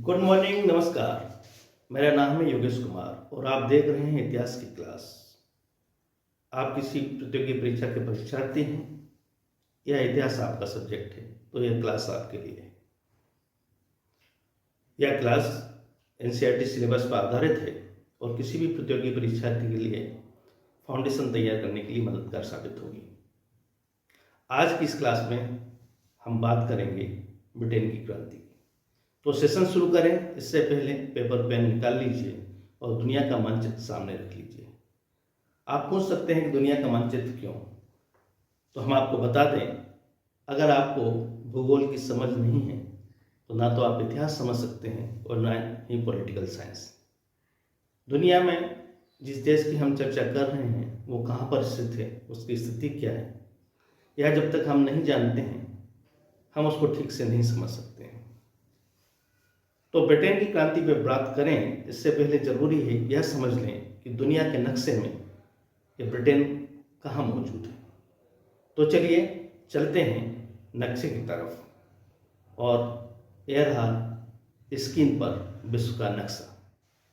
Good morning, नमस्कार। मेरा नाम है योगेश कुमार और आप देख रहे हैं इतिहास की क्लास। आप किसी प्रतियोगी परीक्षा के परीक्षार्थी हैं या इतिहास आपका सब्जेक्ट है तो यह क्लास आपके लिए है। यह क्लास एनसीईआरटी सिलेबस पर आधारित है और किसी भी प्रतियोगी परीक्षार्थी के लिए फाउंडेशन तैयार करने के लिए मददगार साबित होगी। आज की इस क्लास में हम बात करेंगे ब्रिटेन की क्रांति की। तो सेशन शुरू करें इससे पहले पेपर पेन निकाल लीजिए और दुनिया का मानचित्र सामने रख लीजिए। आप पूछ सकते हैं कि दुनिया का मानचित्र क्यों? तो हम आपको बता दें, अगर आपको भूगोल की समझ नहीं है तो ना तो आप इतिहास समझ सकते हैं और ना ही पॉलिटिकल साइंस। दुनिया में जिस देश की हम चर्चा कर रहे हैं वो कहाँ पर स्थित है, उसकी स्थिति क्या है, यह जब तक हम नहीं जानते हैं हम उसको ठीक से नहीं समझ सकते हैं। तो ब्रिटेन की क्रांति पर बात करें इससे पहले जरूरी है यह समझ लें कि दुनिया के नक्शे में ये ब्रिटेन कहाँ मौजूद है। तो चलिए चलते हैं नक्शे की तरफ और यह रहा स्क्रीन पर विश्व का नक्शा।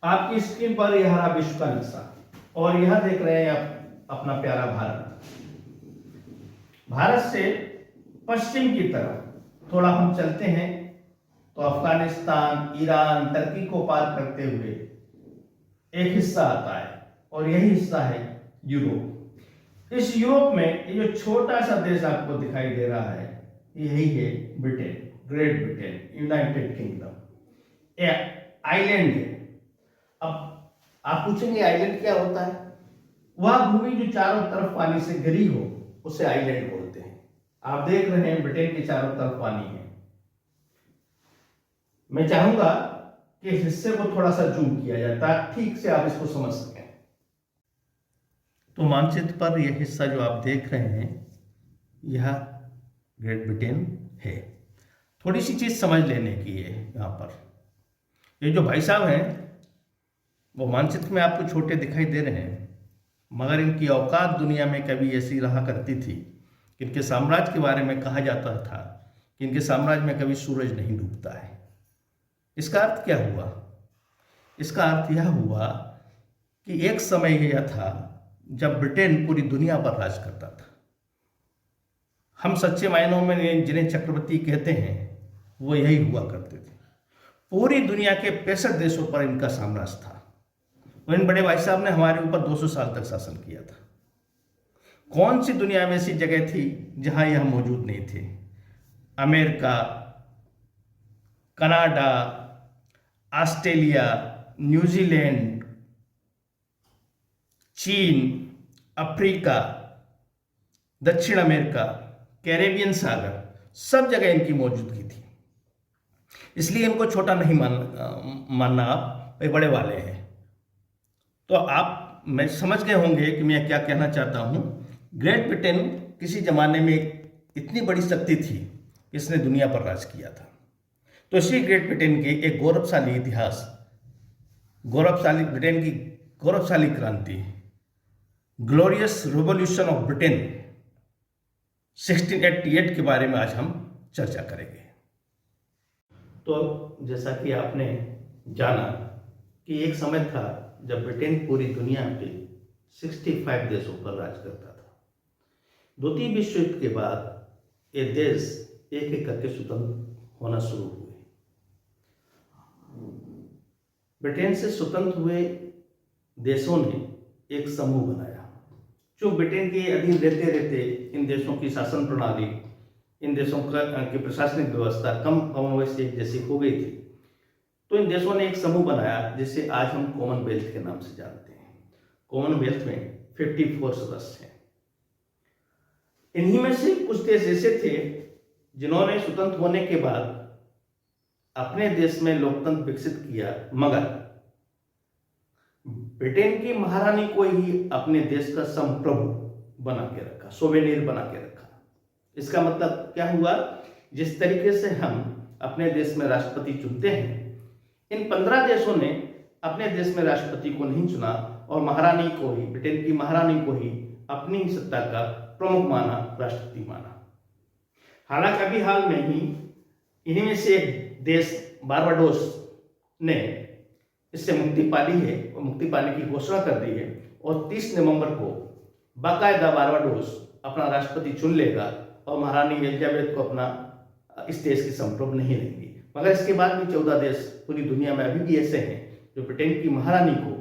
आपकी स्क्रीन पर यह रहा विश्व का नक्शा और यह देख रहे हैं आप अपना प्यारा भारत। भारत से पश्चिम की तरफ थोड़ा हम चलते हैं तो अफगानिस्तान, ईरान, टर्की को पार करते हुए एक हिस्सा आता है और यही हिस्सा है यूरोप। इस यूरोप में ये जो छोटा सा देश आपको दिखाई दे रहा है यही है Britain, great Britain, United kingdom. ये आइलैंड है। अब आप पूछेंगे आइलैंड क्या होता है? वह भूमि जो चारों तरफ पानी से घिरी हो उसे आइलैंड बोलते हैं। आप देख रहे हैं ब्रिटेन के चारों तरफ पानी है। मैं चाहूंगा कि इस हिस्से को थोड़ा सा जूम किया जाए ताकि ठीक से आप इसको समझ सकें। तो मानचित्र पर यह हिस्सा जो आप देख रहे हैं यह ग्रेट ब्रिटेन है। थोड़ी सी चीज समझ लेने की है यहाँ पर। ये जो भाई साहब हैं वो मानचित्र में आपको छोटे दिखाई दे रहे हैं, मगर इनकी औकात दुनिया में कभी ऐसी रहा करती थी कि इनके साम्राज्य के बारे में कहा जाता था कि इनके साम्राज्य में कभी सूरज नहीं डूबता है। इसका अर्थ क्या हुआ? इसका अर्थ यह हुआ कि एक समय यह था जब ब्रिटेन पूरी दुनिया पर राज करता था। हम सच्चे मायनों में जिन्हें चक्रवर्ती कहते हैं वो यही हुआ करते थे। पूरी दुनिया के 65 देशों पर इनका साम्राज्य था। इन बड़े भाई साहब ने हमारे ऊपर 200 साल तक शासन किया था। कौन सी दुनिया में ऐसी जगह थी जहां यह मौजूद नहीं थे? अमेरिका, कनाडा, ऑस्ट्रेलिया, न्यूजीलैंड, चीन, अफ्रीका, दक्षिण अमेरिका, कैरेबियन सागर, सब जगह इनकी मौजूदगी थी। इसलिए इनको छोटा नहीं मानना आप, ये बड़े वाले हैं। तो आप मैं समझ गए होंगे कि मैं क्या कहना चाहता हूं। ग्रेट ब्रिटेन किसी जमाने में इतनी बड़ी शक्ति थी कि इसने दुनिया पर राज किया था। तो इसी ग्रेट ब्रिटेन के एक गौरवशाली इतिहास, गौरवशाली ब्रिटेन की गौरवशाली क्रांति, ग्लोरियस रिवॉल्यूशन ऑफ ब्रिटेन 1688 के बारे में आज हम चर्चा करेंगे। तो जैसा कि आपने जाना कि एक समय था जब ब्रिटेन पूरी दुनिया पे 65 देशों पर राज करता था। द्वितीय विश्व युद्ध के बाद ये देश एक एक करके स्वतंत्र होना शुरू हुए। ब्रिटेन से स्वतंत्र हुए देशों ने एक समूह बनाया। जो ब्रिटेन के अधीन रहते रहते इन देशों की शासन प्रणाली, इन देशों की प्रशासनिक व्यवस्था कम एक जैसी हो गई थी। तो इन देशों ने एक समूह बनाया जिसे आज हम कॉमनवेल्थ के नाम से जानते हैं। कॉमनवेल्थ में 54 सदस्य हैं। इन्हीं में से कुछ देश ऐसे थे जिन्होंने स्वतंत्र होने के बाद अपने देश में लोकतंत्र विकसित किया, मगर ब्रिटेन की महारानी को ही अपने देश का संप्रभु बना के रखा, सोवेनियर बना के रखा। इसका मतलब क्या हुआ? जिस तरीके से हम अपने देश में राष्ट्रपति चुनते हैं, इन 15 देशों ने अपने देश में राष्ट्रपति को नहीं चुना और महारानी को ही, ब्रिटेन की महारानी को ही अपनी सत्ता का प्रमुख माना, राष्ट्रपति माना। हालांकि अभी हाल में ही इन्हीं में से एक देश बारबाडोस ने इससे मुक्ति पाली है और मुक्ति पाने की घोषणा कर दी है और 30 नवंबर को बाकायदा बारबाडोस अपना राष्ट्रपति चुन लेगा और महारानी एलिजाबेथ को अपना इस देश की संप्रभु नहीं लेंगी। मगर इसके बाद भी 14 देश पूरी दुनिया में अभी भी ऐसे हैं जो ब्रिटेन की महारानी को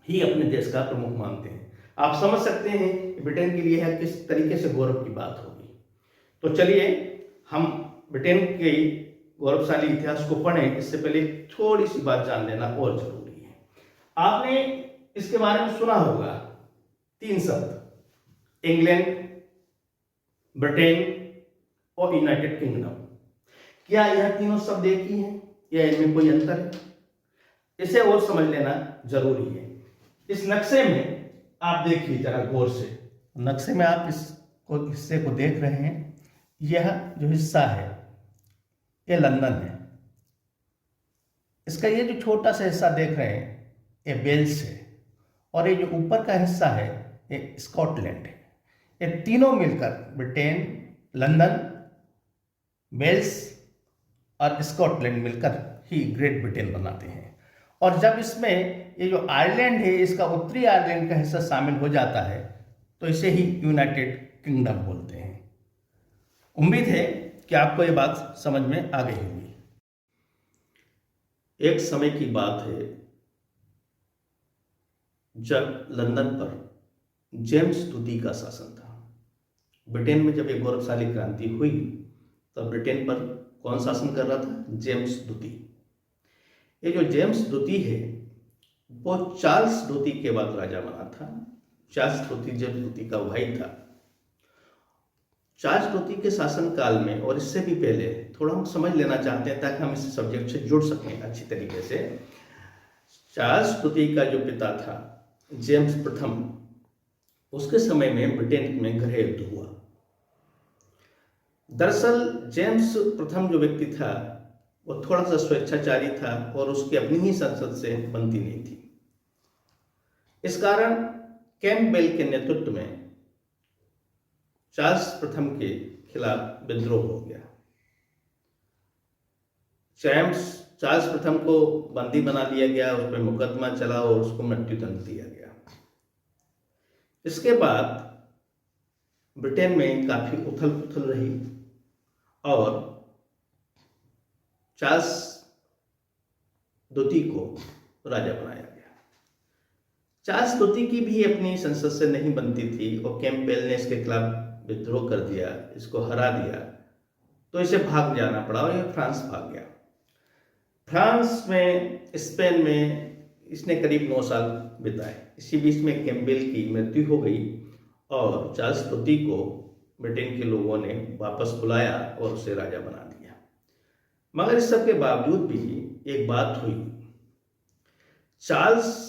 ही अपने देश का प्रमुख मानते हैं। आप समझ सकते हैं कि ब्रिटेन के लिए है किस तरीके से गौरव की बात होगी। तो चलिए हम ब्रिटेन के गौरवशाली इतिहास को पढ़ें। इससे पहले थोड़ी सी बात जान लेना और जरूरी है। आपने इसके बारे में सुना होगा 3 शब्द, इंग्लैंड, ब्रिटेन और यूनाइटेड किंगडम। क्या यह तीनों शब्द एक ही हैं या इनमें कोई अंतर है? इसे और समझ लेना जरूरी है। इस नक्शे में आप देखिए जरा गौर से, नक्शे में आप इस हिस्से को देख रहे हैं। यह जो हिस्सा है ये लंदन है। इसका ये जो छोटा सा हिस्सा देख रहे हैं ये वेल्स है और ये जो ऊपर का हिस्सा है ये स्कॉटलैंड है। ये तीनों मिलकर ब्रिटेन, लंदन, वेल्स और स्कॉटलैंड मिलकर ही ग्रेट ब्रिटेन बनाते हैं। और जब इसमें ये जो आयरलैंड है इसका उत्तरी आयरलैंड का हिस्सा शामिल हो जाता है तो इसे ही यूनाइटेड किंगडम बोलते हैं। उम्मीद है कि आपको ये बात समझ में आ गई होगी। एक समय की बात है जब लंदन पर जेम्स द्वितीय का शासन था। ब्रिटेन में जब एक गौरवशाली क्रांति हुई तब ब्रिटेन पर कौन शासन कर रहा था? जेम्स द्वितीय। ये जो जेम्स द्वितीय है वो चार्ल्स द्वितीय के बाद राजा बना था। चार्ल्स द्वितीय जेम्स द्वितीय का भाई था। चार्ल्स द्वितीय के शासन काल में और इससे भी पहले थोड़ा हम समझ लेना चाहते हैं ताकि हम इस सब्जेक्ट से जुड़ सकें अच्छी तरीके से। चार्ल्स द्वितीय का जो पिता था जेम्स प्रथम, उसके समय में ब्रिटेन में गृह युद्ध हुआ। दरअसल जेम्स प्रथम जो व्यक्ति था वो थोड़ा सा स्वेच्छाचारी था और उसकी अपनी ही संसद से बनती नहीं थी। इस कारण कैंपबेल के नेतृत्व में चार्ल्स प्रथम के खिलाफ विद्रोह हो गया। चार्ल्स प्रथम को बंदी बना लिया गया, उस पर मुकदमा चला और उसको मृत्युदंड दिया गया। इसके बाद ब्रिटेन में काफी उथल पुथल रही और चार्ल्स द्वितीय को राजा बनाया गया। चार्ल्स द्वितीय की भी अपनी संसद से नहीं बनती थी और कैंपबेल ने इसके खिलाफ विद्रोह कर दिया, इसको हरा दिया, तो इसे भाग जाना पड़ा और ये फ्रांस भाग गया। फ्रांस में, स्पेन में इसने करीब 9 साल बिताए। इसी बीच में कैंपबेल की मृत्यु हो गई और चार्ल्स द्वितीय को ब्रिटेन के लोगों ने वापस बुलाया और उसे राजा बना दिया। मगर इस सब के बावजूद भी एक बात हुई। चार्ल्स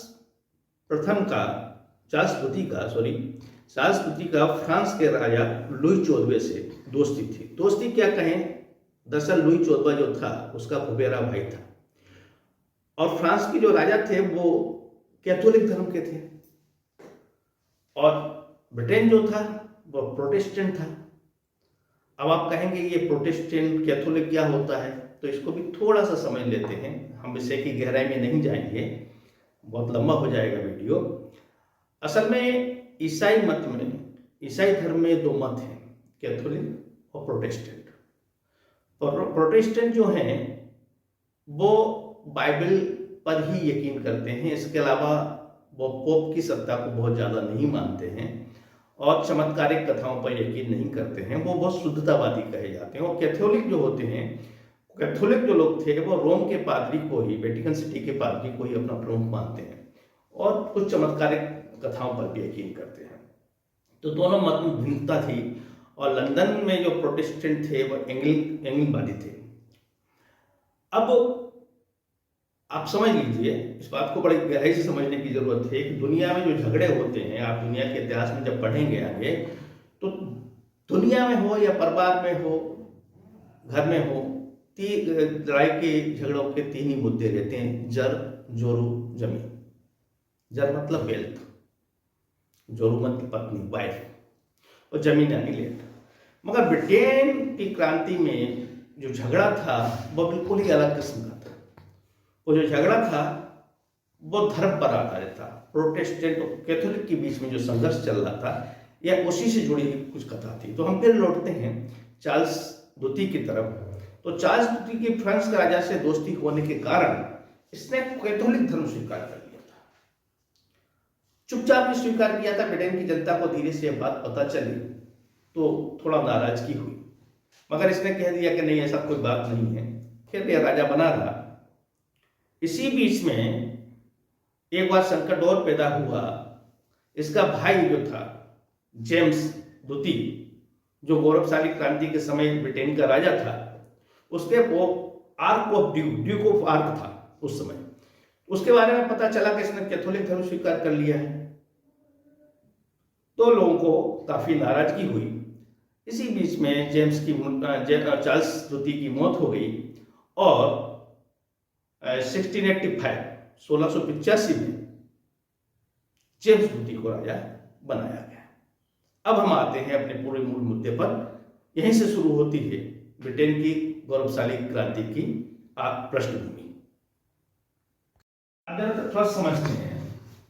द्वितीय का फ्रांस के राजा लुई 14वें से दोस्ती थी। दोस्ती क्या कहें, दरअसल लुई 14वां जो था उसका फुफेरा भाई था और फ्रांस के जो राजा थे वो कैथोलिक धर्म के थे और ब्रिटेन जो था वो प्रोटेस्टेंट था। अब आप कहेंगे ये प्रोटेस्टेंट कैथोलिक क्या होता है, तो इसको भी थोड़ा सा समझ लेते हैं। हम विषय की गहराई में नहीं जाएंगे, बहुत लंबा हो जाएगा वीडियो। असल में ईसाई धर्म में 2 मत हैं, कैथोलिक और प्रोटेस्टेंट। और प्रोटेस्टेंट जो हैं वो बाइबल पर ही यकीन करते हैं, इसके अलावा वो पोप की सत्ता को बहुत ज़्यादा नहीं मानते हैं और चमत्कारिक कथाओं पर यकीन नहीं करते हैं। वो बहुत शुद्धतावादी कहे जाते हैं। और कैथोलिक जो होते हैं, कैथोलिक जो लोग थे वो रोम के पादरी को ही, वेटिकन सिटी के पादरी को ही अपना प्रमुख मानते हैं और कुछ चमत्कारिक कथाओं पर भी यकीन करते हैं। तो दोनों मत में भिन्नता थी और लंदन में जो प्रोटेस्टेंट थे वो एंग्लिकवादी थे। अब आप समझ लीजिए, इस बात को बड़ी गहराई से समझने की जरूरत है कि दुनिया में जो झगड़े होते हैं, आप दुनिया के इतिहास में जब पढ़ेंगे आगे, तो दुनिया में हो या परिवार में हो, घर में हो, लड़ाई के झगड़ों के 3 ही मुद्दे रहते हैं, जर, जोरू, जमीन। जर मतलब वेल्थ, जोरू मतलब पत्नी, वाइफ, और जमीन यानी लैंड। मगर ब्रिटेन की क्रांति में जो झगड़ा था वो बिल्कुल ही अलग किस्म का था। वो जो झगड़ा था वो धर्म पर आधारित था। प्रोटेस्टेंट और कैथोलिक के बीच में जो संघर्ष चल रहा था यह उसी से जुड़ी हुई कुछ कथा थी। तो हम फिर लौटते हैं चार्ल्स द्वितीय की तरफ। तो चार्ल्स द्वितीय की फ्रांस के राजा से दोस्ती होने के कारण इसने कैथोलिक धर्म स्वीकार कर लिया था। चुपचाप ही स्वीकार किया था। ब्रिटेन की जनता को धीरे से यह बात पता चली तो थोड़ा नाराजगी हुई, मगर इसने कह दिया कि नहीं, ऐसा कोई बात नहीं है। फिर यह राजा बना रहा। इसी बीच में एक बार संकट और पैदा हुआ। इसका भाई जो था जेम्स द्वितीय, जो गौरवशाली क्रांति के समय ब्रिटेन का राजा था, उसके वो arc of Duke of arc था उस समय। उसके बारे में पता चला कि इसने कैथोलिक धर्म स्वीकार कर लिया है, तो लोगों को काफी नाराजगी हुई। इसी बीच में चार्ल्स द्वितीय की मौत हो गई और 1685 में जेम्स द्वितीय को राजा बनाया गया। अब हम आते हैं अपने पूरे मूल मुद्दे पर। यहीं से शुरू होती है ब्रिटेन की गौरवशाली क्रांति की पृष्ठभूमि। अगर थोड़ा समझते हैं,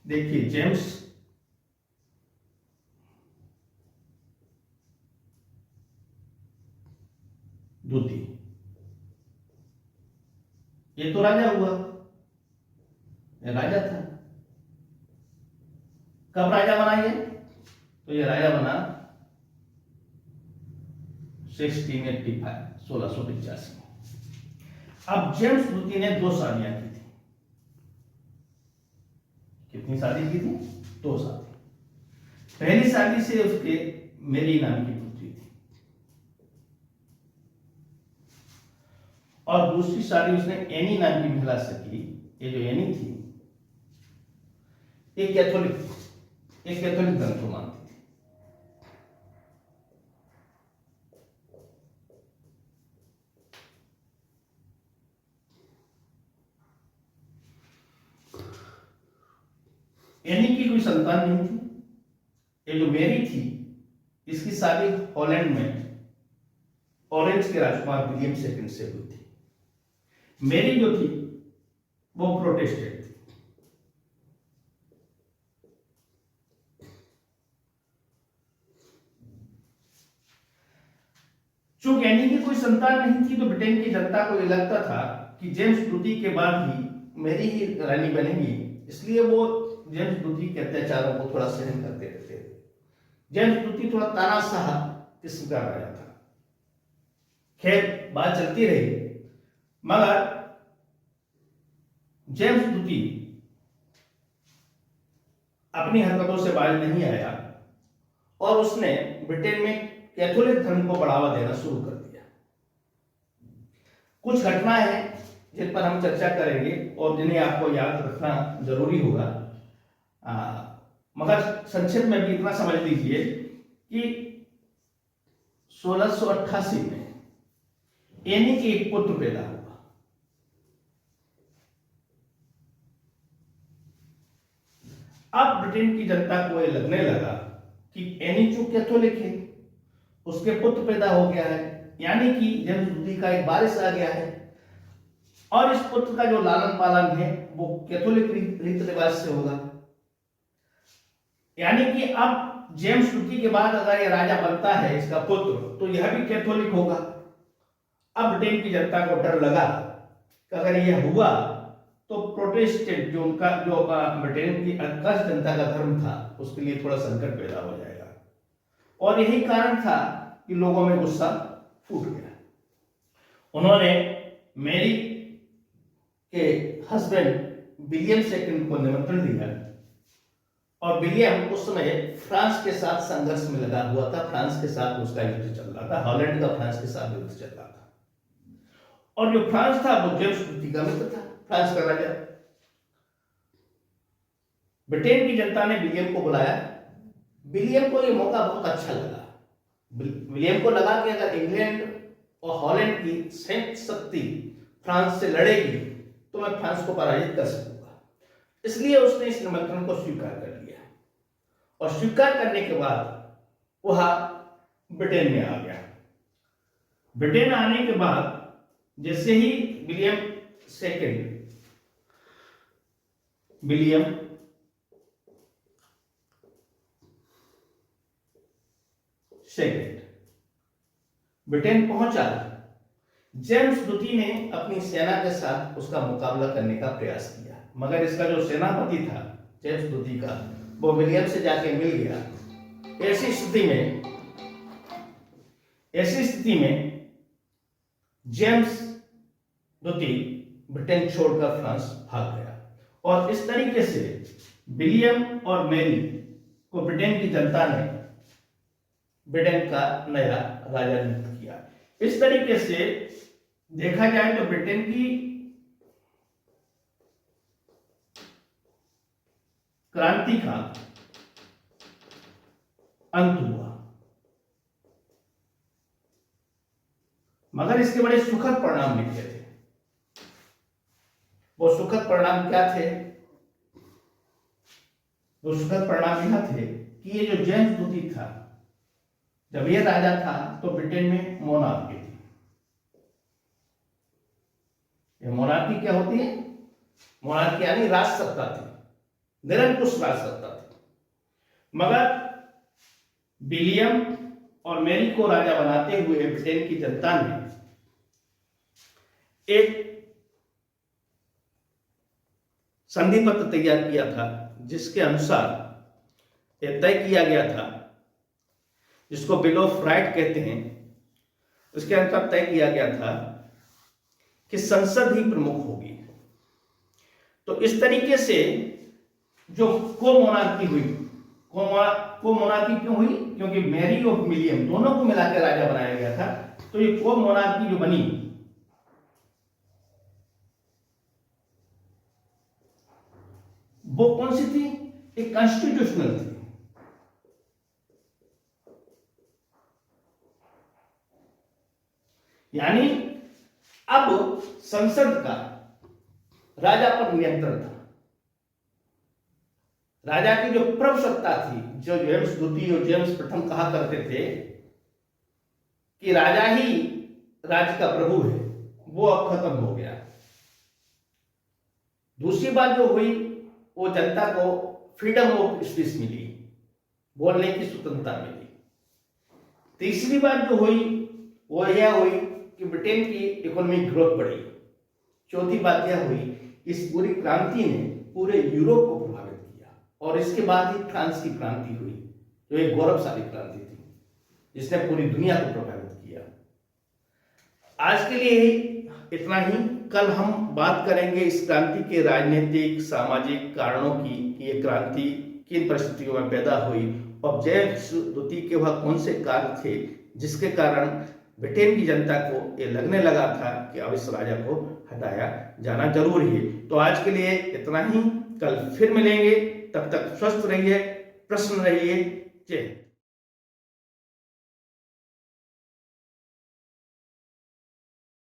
देखिए जेम्स द्वितीय ये तो राजा हुआ, ये राजा था। कब राजा बना ये? तो ये राजा बना 1685 में। अब जेम्स द्वितीय ने 2 शादियां की थी। कितनी शादी की थी? 2 शादी। पहली शादी से उसके मेरी नाम की पुत्री थी और दूसरी शादी उसने एनी नाम की महिला से की। ये जो एनी थी एक कैथोलिक धर्म को मानती थी। एनी की कोई संतान नहीं थी। ये जो मेरी थी इसकी शादी हॉलैंड में ऑरेंज के राजकुमार विलियम सेकंड से हुई थी। मेरी जो थी वो प्रोटेस्टेंट थी। चूंकि एनी की कोई संतान नहीं थी तो ब्रिटेन की जनता को यह लगता था कि जेम्स द्वितीय के बाद ही मेरी ही रानी बनेगी, इसलिए वो जेम्स द्वितीय के अत्याचारों को थोड़ा सहन करते रहते थे। जेम्स द्वितीय थोड़ा तानाशाह किस्म का राजा था। खैर बात चलती रही, मगर जेम्स द्वितीय अपनी हरकतों से बाज नहीं आया और उसने ब्रिटेन में कैथोलिक धर्म को बढ़ावा देना शुरू कर दिया। कुछ घटनाएं हैं जिन पर हम चर्चा करेंगे और जिन्हें आपको याद रखना जरूरी होगा। मगर संक्षेप में भी इतना समझ लीजिए कि 1688 में एनी के एक पुत्र पैदा हुआ। अब ब्रिटेन की जनता को यह लगने लगा कि एनी चूंकि कैथोलिक है, उसके पुत्र पैदा हो गया है, यानी कि जेम्स द्वितीय का एक वारिस आ गया है और इस पुत्र का जो लालन पालन है वो कैथोलिक रीति रिवाज से होगा। यानी कि अब जेम्स द्वितीय के बाद अगर यह राजा बनता है इसका पुत्र, तो यह भी कैथोलिक होगा। अब ब्रिटेन की जनता को डर लगा कि अगर यह हुआ तो प्रोटेस्टेंट जो ब्रिटेन की अधिकांश जनता का धर्म था उसके लिए थोड़ा संकट पैदा हो जाएगा। और यही कारण था कि लोगों में गुस्सा फूट गया। उन्होंने मेरी के हस्बैंड विलियम सेकंड को निमंत्रण दिया और विलियम उस समय फ्रांस के साथ संघर्ष में लगा हुआ था। फ्रांस के साथ उसका युद्ध चल रहा था। हॉलैंड का फ्रांस के साथ युद्ध चल रहा था और जो फ्रांस था वो जेम्स द्वितीय का मित्र था, फ्रांस का राजा। ब्रिटेन की जनता ने विलियम को बुलाया। विलियम को यह मौका बहुत अच्छा लगा। विलियम को लगा कि अगर इंग्लैंड और हॉलैंड की संयुक्त शक्ति फ्रांस से लड़ेगी तो मैं फ्रांस को पराजित कर सकूंगा। इसलिए उसने इस निमंत्रण को स्वीकार कर लिया और स्वीकार करने के बाद वह ब्रिटेन में आ गया। ब्रिटेन आने के बाद जैसे ही William second William second Britain पहुंचा। जेम्स द्वितीय ने अपनी सेना के साथ उसका मुकाबला करने का प्रयास किया, मगर इसका जो सेनापति था जेम्स द्वितीय का, वो विलियम से जाके मिल गया। ऐसी स्थिति में जेम्स द्वितीय ब्रिटेन छोड़कर फ्रांस भाग गया और इस तरीके से विलियम और मैरी को ब्रिटेन की जनता ने ब्रिटेन का नया राजा नियुक्त किया। इस तरीके से देखा जाए तो ब्रिटेन की क्रांति का अंत हुआ, मगर इसके बड़े सुखद परिणाम निकले थे। वो सुखद परिणाम क्या थे? वो सुखद परिणाम यह थे कि ये जो जेम्स द्वितीय था, जब ये राजा था तो ब्रिटेन में मोनार्की थी। ये मोनार्की क्या होती है? मोनार्की यानी राजसत्ता थी, निरंकुश राजसत्ता थी। मगर विलियम और मैरी को राजा बनाते हुए ब्रिटेन की जनता ने एक संधि पत्र तैयार किया था, जिसके अनुसार यह तय किया गया था, जिसको बिल ऑफ राइट कहते हैं। उसके अनुसार तय किया गया था कि संसद ही प्रमुख होगी। तो इस तरीके से जो को मोनार्की हुई, को मोनार्की क्यों हुई? क्योंकि मैरी और विलियम दोनों को मिलाकर राजा बनाया गया था। तो ये को मोनार्की जो बनी, वो कौन सी थी? एक कॉन्स्टिट्यूशनल थी। यानी अब संसद का राजा पर नियंत्रण था। राजा की जो प्रभु सत्ता थी, जो जेम्स द्वितीय और जेम्स प्रथम कहा करते थे कि राजा ही राज्य का प्रभु है, वो अब खत्म हो गया। दूसरी बात जो हुई, वो जनता को फ्रीडम ऑफ स्पीच मिली, बोलने की स्वतंत्रता मिली। तीसरी बात जो हुई वो यह हुई कि ब्रिटेन की इकोनॉमिक ग्रोथ बढ़ी। चौथी बात यह हुई, इस पूरी क्रांति ने पूरे यूरोप को प्रभावित किया और इसके बाद ही फ्रांस की क्रांति हुई, जो एक गौरवशाली क्रांति थी, जिसने पूरी दुनिया को प्रभावित किया। आज के लिए इतना ही। कल हम बात करेंगे इस क्रांति के राजनीतिक सामाजिक कारणों की, कि ये क्रांति किन परिस्थितियों में पैदा हुई और जेम्स द्वितीय के वह कौन से कार्य थे जिसके कारण ब्रिटेन की जनता को ये लगने लगा था कि अब इस राजा को हटाया जाना जरूरी है। तो आज के लिए इतना ही। कल फिर मिलेंगे, तब तक स्वस्थ रहिए, प्रसन्न रहिए। जय हिंद।